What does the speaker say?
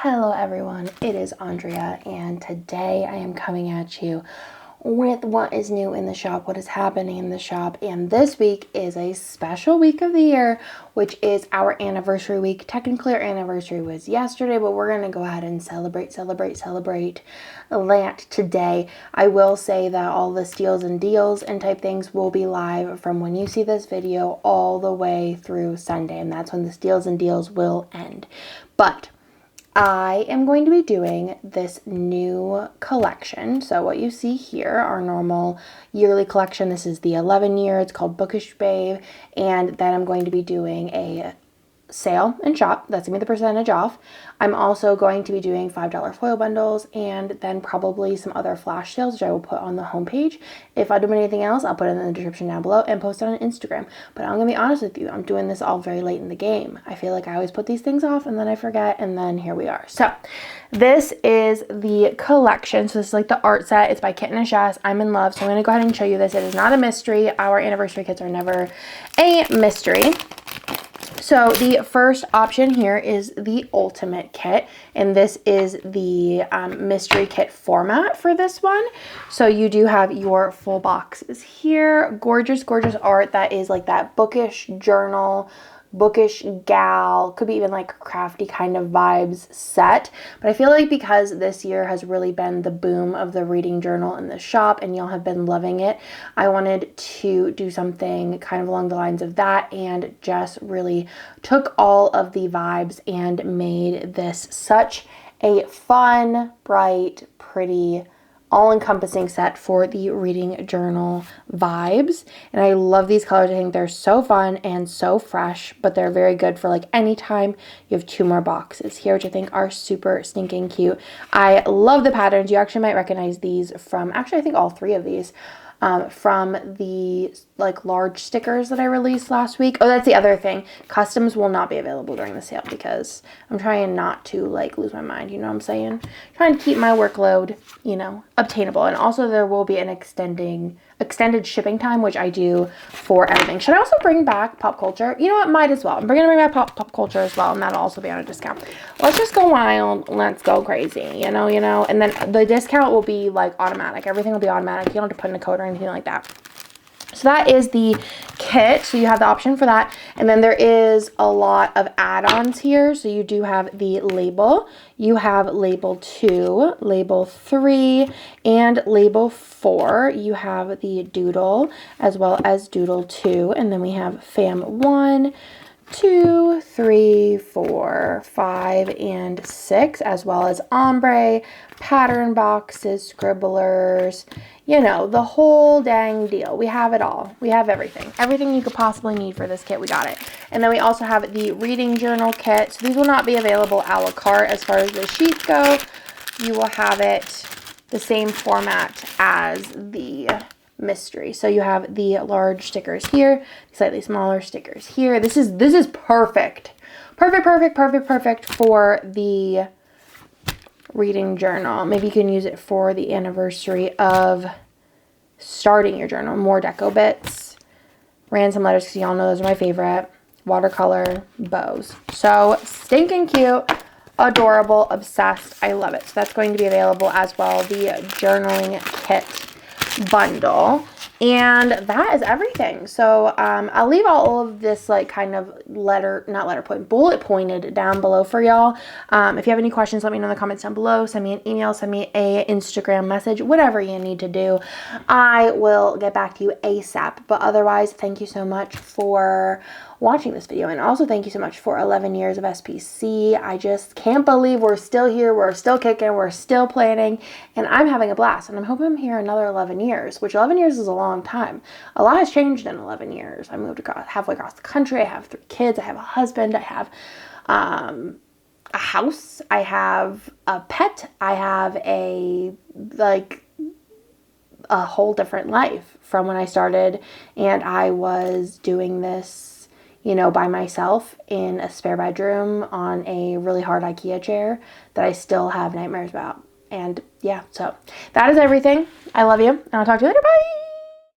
Hello everyone, it is Andrea, and today I am coming at you with what is new in the shop, what is happening in the shop. And this week is a special week of the year, which is our anniversary week. Technically our anniversary was yesterday, but we're gonna go ahead and celebrate that today. I will say that all the steals and deals and type things will be live from when you see this video all the way through Sunday, and that's when the steals and deals will end. But I am going to be doing this new collection. So what you see here, our normal yearly collection, this is the 11 year, it's called Bookish Babe, and then I'm going to be doing a sale and shop. That's gonna be the percentage off. I'm also going to be doing $5 foil bundles and then probably some other flash sales, which I will put on the homepage. If I do anything else, I'll put it in the description down below and post it on Instagram. But I'm gonna be honest with you, I'm doing this all very late in the game. I feel like I always put these things off and then I forget, and then here we are. So this is the collection. So this is like the art set. It's by Kitten and Shaz. I'm in love. So I'm gonna go ahead and show you this. It is not a mystery. Our anniversary kits are never a mystery. So the first option here is the ultimate kit, and this is the mystery kit format for this one. So you do have your full boxes here. Gorgeous, gorgeous art that is like that bookish journal, bookish gal, could be even like crafty kind of vibes set. But I feel like because this year has really been the boom of the reading journal in the shop and y'all have been loving it, I wanted to do something kind of along the lines of that and just really took all of the vibes and made this such a fun, bright, pretty, all-encompassing set for the reading journal vibes. And I love these colors. I think they're so fun and so fresh, but they're very good for like anytime you have two more boxes here, which I think are super stinking cute. I love the patterns. You actually might recognize these from, actually I think all three of these, from the like large stickers that I released last week. Oh, that's the other thing. Customs will not be available during the sale because I'm trying not to like lose my mind, you know what I'm saying? Trying to keep my workload, you know, obtainable. And also there will be an extended shipping time, which I do for everything. Should I also bring back pop culture? You know what, might as well. I'm bring back pop culture as well, and that'll also be on a discount. Let's just go wild. Let's go crazy, you know, and then the discount will be like automatic. Everything will be automatic. You don't have to put in a code or anything like that. So that is the kit. So you have the option for that. And then there is a lot of add-ons here. So you do have the label. You have label 2, label 3, and label 4. You have the doodle as well as doodle 2. And then we have fam 1, 2, 3, 4, 5, and 6, as well as ombre, pattern boxes, scribblers, you know, the whole dang deal. We have it all. We have everything. Everything you could possibly need for this kit, we got it. And then we also have the reading journal kit. So these will not be available a la carte as far as the sheets go. You will have it the same format as the mystery. So you have the large stickers here, slightly smaller stickers here. This is perfect. Perfect for the reading journal. Maybe you can use it for the anniversary of starting your journal. More deco bits, ransom letters, because y'all know those are my favorite. Watercolor, bows. So stinking cute, adorable, obsessed. I love it. So that's going to be available as well, the journaling kit bundle. And that is everything. So I'll leave all of this like kind of bullet pointed down below for y'all. If you have any questions, let me know in the comments down below. Send me an email, send me a Instagram message, whatever you need to do. I will get back to you ASAP. But otherwise, thank you so much for watching this video, and also thank you so much for 11 years of SPC. I just can't believe we're still here, we're still kicking, we're still planning, and I'm having a blast, and I'm hoping I'm here another 11 years, which 11 years is a long time. A lot has changed in 11 years. I moved halfway across the country. I have 3 kids. I have a husband. I have a house. I have a pet. I have a whole different life from when I started, and I was doing this, you know, by myself in a spare bedroom on a really hard IKEA chair that I still have nightmares about. And yeah, so that is everything. I love you, and I'll talk to you later. Bye!